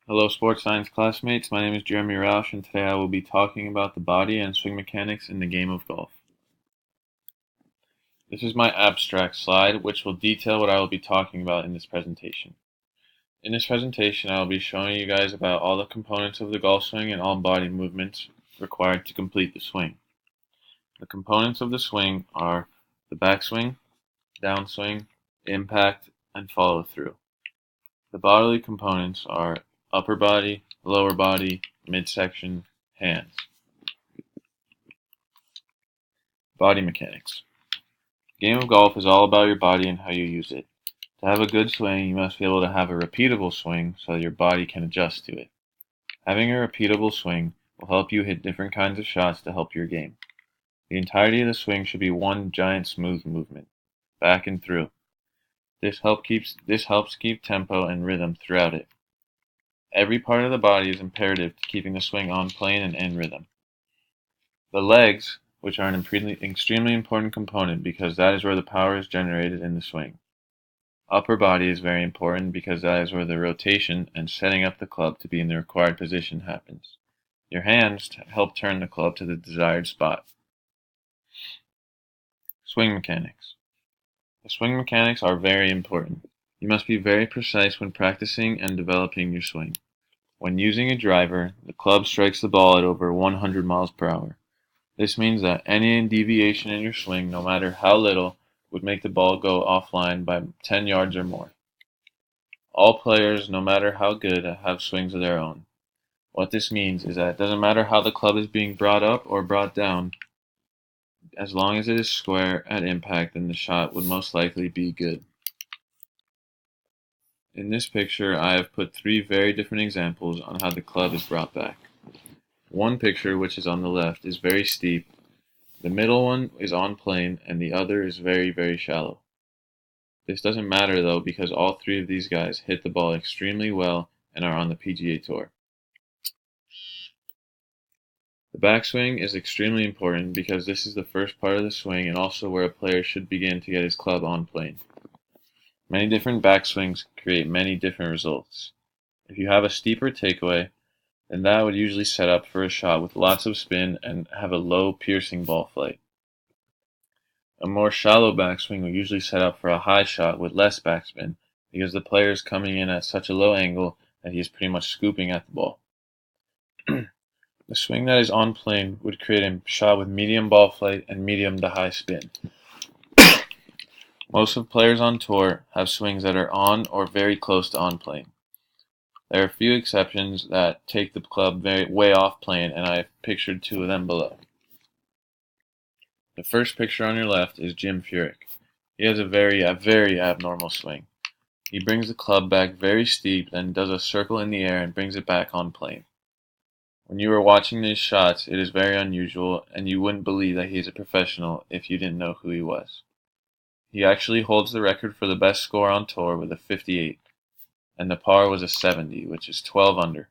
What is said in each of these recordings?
Hello sports science classmates, my name is Jeremy Roush and today I will be talking about the body and swing mechanics in the game of golf. This is my abstract slide which will detail what I will be talking about in this presentation. In this presentation I will be showing you guys about all the components of the golf swing and all body movements required to complete the swing. The components of the swing are the backswing, downswing, impact, and follow through. The bodily components are upper body, lower body, midsection, hands. Body mechanics. The game of golf is all about your body and how you use it. To have a good swing, you must be able to have a repeatable swing so that your body can adjust to it. Having a repeatable swing will help you hit different kinds of shots to help your game. The entirety of the swing should be one giant smooth movement, back and through. This helps keep tempo and rhythm throughout it. Every part of the body is imperative to keeping the swing on plane and in rhythm. The legs, which are an extremely important component because that is where the power is generated in the swing. Upper body is very important because that is where the rotation and setting up the club to be in the required position happens. Your hands help turn the club to the desired spot. Swing mechanics. The swing mechanics are very important. You must be very precise when practicing and developing your swing. When using a driver, the club strikes the ball at over 100 miles per hour. This means that any deviation in your swing, no matter how little, would make the ball go offline by 10 yards or more. All players, no matter how good, have swings of their own. What this means is that it doesn't matter how the club is being brought up or brought down, as long as it is square at impact, then the shot would most likely be good. In this picture, I have put three very different examples on how the club is brought back. One picture, which is on the left, is very steep. The middle one is on plane, and the other is very, very shallow. This doesn't matter though because all three of these guys hit the ball extremely well and are on the PGA Tour. The backswing is extremely important because this is the first part of the swing and also where a player should begin to get his club on plane. Many different backswings create many different results. If you have a steeper takeaway, then that would usually set up for a shot with lots of spin and have a low piercing ball flight. A more shallow backswing will usually set up for a high shot with less backspin because the player is coming in at such a low angle that he is pretty much scooping at the ball. The swing that is on plane would create a shot with medium ball flight and medium to high spin. Most of players on tour have swings that are on or very close to on plane. There are a few exceptions that take the club way off plane, and I have pictured two of them below. The first picture on your left is Jim Furyk. He has a very abnormal swing. He brings the club back very steep, then does a circle in the air and brings it back on plane. When you are watching these shots, it is very unusual, and you wouldn't believe that he is a professional if you didn't know who he was. He actually holds the record for the best score on tour with a 58. And the par was a 70, which is 12 under.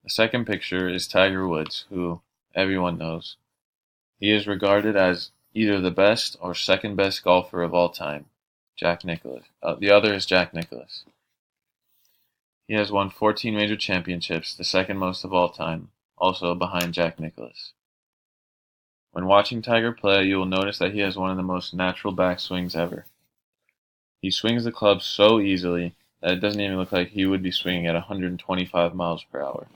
The second picture is Tiger Woods, who everyone knows. He is regarded as either the best or second best golfer of all time, Jack Nicklaus. The other is Jack Nicklaus. He has won 14 major championships, the second most of all time, also behind Jack Nicklaus. When watching Tiger play, you will notice that he has one of the most natural backswings ever. He swings the club so easily that it doesn't even look like he would be swinging at 125 miles per hour.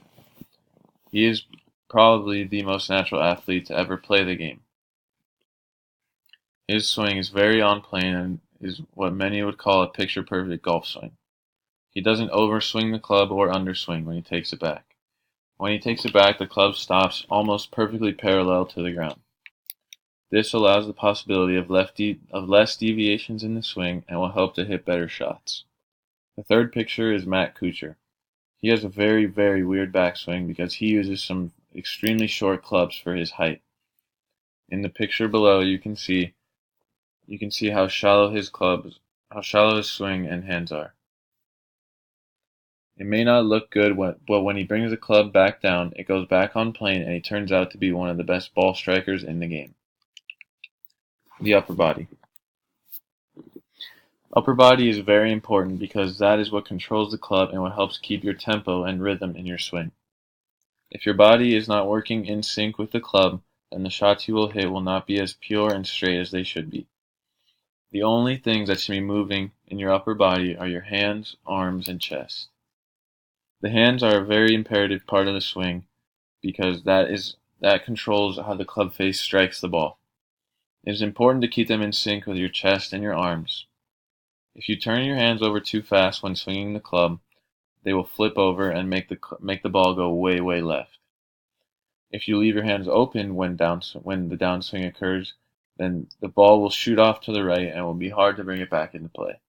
He is probably the most natural athlete to ever play the game. His swing is very on plane and is what many would call a picture-perfect golf swing. He doesn't overswing the club or underswing when he takes it back. When he takes it back, the club stops almost perfectly parallel to the ground. This allows the possibility of less deviations in the swing and will help to hit better shots. The third picture is Matt Kuchar. He has a very weird backswing because he uses some extremely short clubs for his height. In the picture below, you can see how shallow his swing and hands are. It may not look good, but when he brings the club back down, it goes back on plane and he turns out to be one of the best ball strikers in the game. The upper body. Upper body is very important because that is what controls the club and what helps keep your tempo and rhythm in your swing. If your body is not working in sync with the club, then the shots you will hit will not be as pure and straight as they should be. The only things that should be moving in your upper body are your hands, arms, and chest. The hands are a very imperative part of the swing because that controls how the club face strikes the ball. It is important to keep them in sync with your chest and your arms. If you turn your hands over too fast when swinging the club, they will flip over and make the ball go way left. If you leave your hands open when the downswing occurs, then the ball will shoot off to the right and it will be hard to bring it back into play.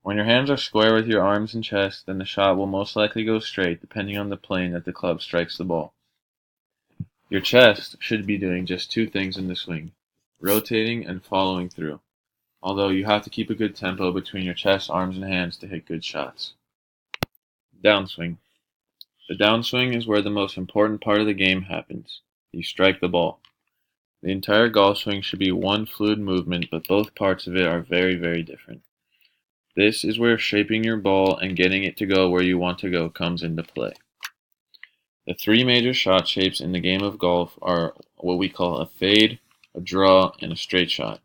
When your hands are square with your arms and chest, then the shot will most likely go straight depending on the plane that the club strikes the ball. Your chest should be doing just two things in the swing, rotating and following through, although you have to keep a good tempo between your chest, arms, and hands to hit good shots. Downswing. The downswing is where the most important part of the game happens. You strike the ball. The entire golf swing should be one fluid movement, but both parts of it are very different. This is where shaping your ball and getting it to go where you want to go comes into play. The three major shot shapes in the game of golf are what we call a fade, a draw, and a straight shot.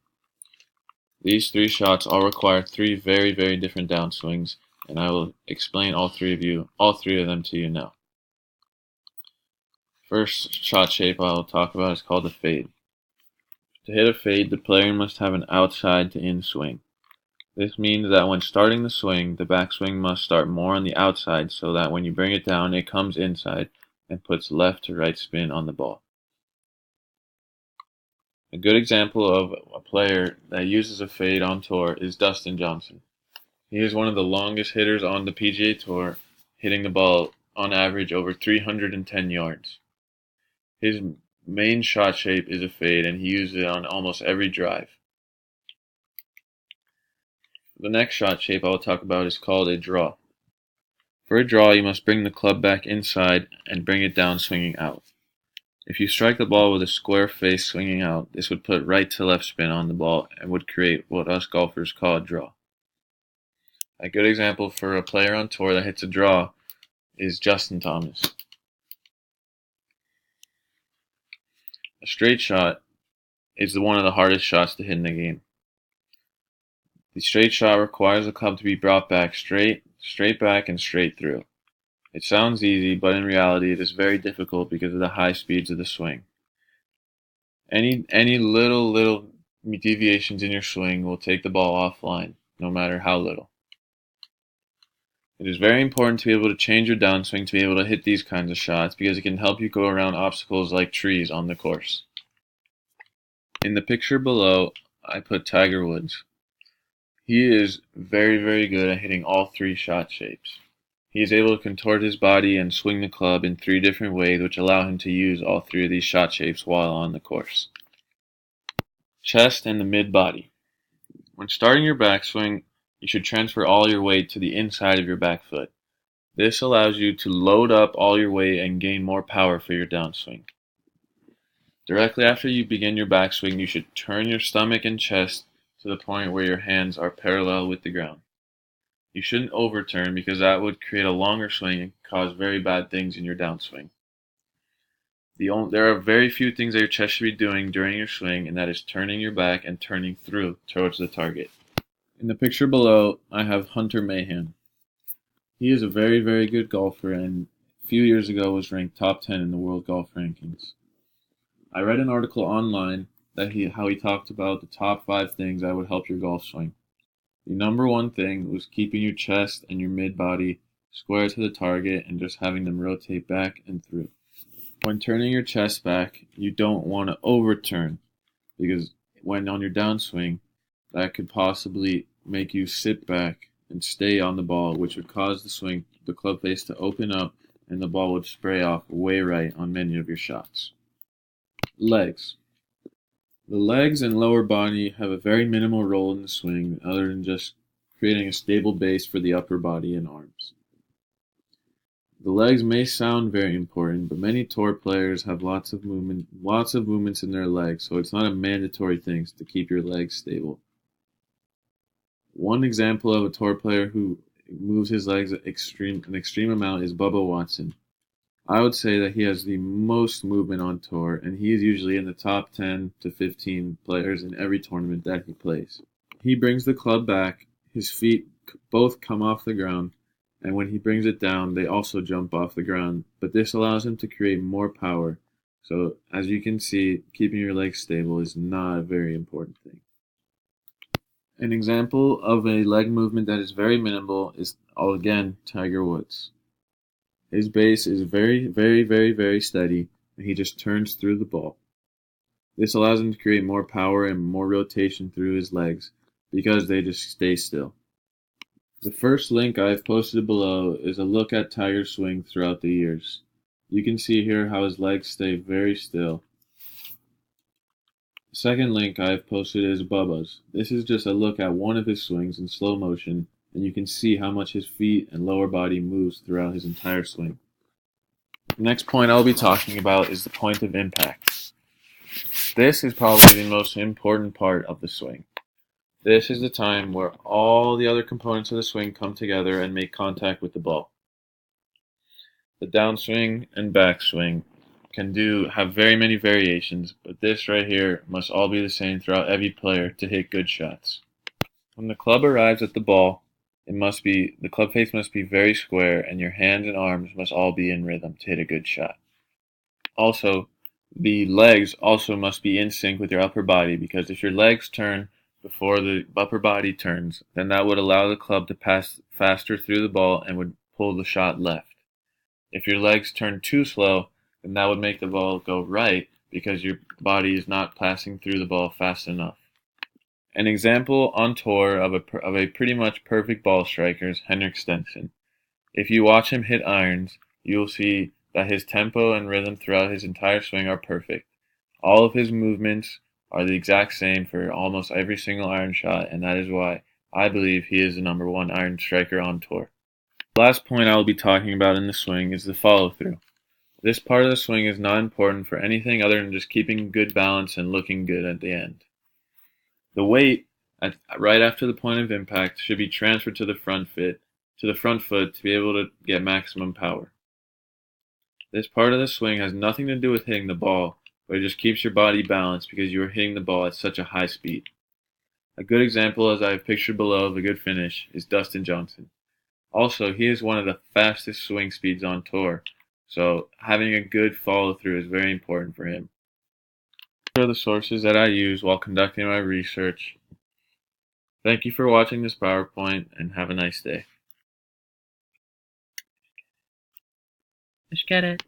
These three shots all require three very different downswings, and I will explain all three of them to you now. First shot shape I'll talk about is called a fade. To hit a fade, the player must have an outside to in swing. This means that when starting the swing, the backswing must start more on the outside so that when you bring it down, it comes inside and puts left to right spin on the ball. A good example of a player that uses a fade on tour is Dustin Johnson. He is one of the longest hitters on the PGA Tour, hitting the ball on average over 310 yards. His main shot shape is a fade, and he uses it on almost every drive. The next shot shape I will talk about is called a draw. For a draw, you must bring the club back inside and bring it down swinging out. If you strike the ball with a square face swinging out, this would put right to left spin on the ball and would create what us golfers call a draw. A good example for a player on tour that hits a draw is Justin Thomas. A straight shot is one of the hardest shots to hit in the game. The straight shot requires the club to be brought back straight back, and straight through. It sounds easy, but in reality it is very difficult because of the high speeds of the swing. Any little deviations in your swing will take the ball offline, no matter how little. It is very important to be able to change your downswing to be able to hit these kinds of shots because it can help you go around obstacles like trees on the course. In the picture below, I put Tiger Woods. He is very good at hitting all three shot shapes. He is able to contort his body and swing the club in three different ways which allow him to use all three of these shot shapes while on the course. Chest and the mid-body. When starting your backswing, you should transfer all your weight to the inside of your back foot. This allows you to load up all your weight and gain more power for your downswing. Directly after you begin your backswing, you should turn your stomach and chest to the point where your hands are parallel with the ground. You shouldn't overturn because that would create a longer swing and cause very bad things in your downswing. There are very few things that your chest should be doing during your swing, and that is turning your back and turning through towards the target. In the picture below, I have Hunter Mahan. He is a very good golfer and a few years ago was ranked top 10 in the world golf rankings. I read an article online that how he talked about the top 5 things that would help your golf swing. The number one thing was keeping your chest and your mid-body square to the target and just having them rotate back and through. When turning your chest back, you don't want to overturn because when on your downswing, that could possibly make you sit back and stay on the ball, which would cause the club face to open up and the ball would spray off way right on many of your shots. Legs. The legs and lower body have a very minimal role in the swing other than just creating a stable base for the upper body and arms. The legs may sound very important, but many tour players have lots of movements in their legs, so it's not a mandatory thing to keep your legs stable. One example of a tour player who moves his legs an extreme amount is Bubba Watson. I would say that he has the most movement on tour, and he is usually in the top 10 to 15 players in every tournament that he plays. He brings the club back, his feet both come off the ground, and when he brings it down, they also jump off the ground, but this allows him to create more power. So, as you can see, keeping your legs stable is not a very important thing. An example of a leg movement that is very minimal is, again, Tiger Woods. His base is very steady, and he just turns through the ball. This allows him to create more power and more rotation through his legs because they just stay still. The first link I have posted below is a look at Tiger's swing throughout the years. You can see here how his legs stay very still. The second link I have posted is Bubba's. This is just a look at one of his swings in slow motion, and you can see how much his feet and lower body moves throughout his entire swing. The next point I'll be talking about is the point of impact. This is probably the most important part of the swing. This is the time where all the other components of the swing come together and make contact with the ball. The downswing and backswing have very many variations, but this right here must all be the same throughout every player to hit good shots. When the club arrives at the ball, the club face must be very square, and your hands and arms must all be in rhythm to hit a good shot. Also, the legs also must be in sync with your upper body, because if your legs turn before the upper body turns, then that would allow the club to pass faster through the ball and would pull the shot left. If your legs turn too slow, then that would make the ball go right because your body is not passing through the ball fast enough. An example on tour of a pretty much perfect ball striker is Henrik Stenson. If you watch him hit irons, you will see that his tempo and rhythm throughout his entire swing are perfect. All of his movements are the exact same for almost every single iron shot, and that is why I believe he is the #1 iron striker on tour. The last point I will be talking about in the swing is the follow-through. This part of the swing is not important for anything other than just keeping good balance and looking good at the end. The weight right after the point of impact should be transferred to the front foot to be able to get maximum power. This part of the swing has nothing to do with hitting the ball, but it just keeps your body balanced because you are hitting the ball at such a high speed. A good example, as I have pictured below, of a good finish is Dustin Johnson. Also, he is one of the fastest swing speeds on tour, so having a good follow-through is very important for him. These are the sources that I use while conducting my research. Thank you for watching this PowerPoint, and have a nice day. Let's get it.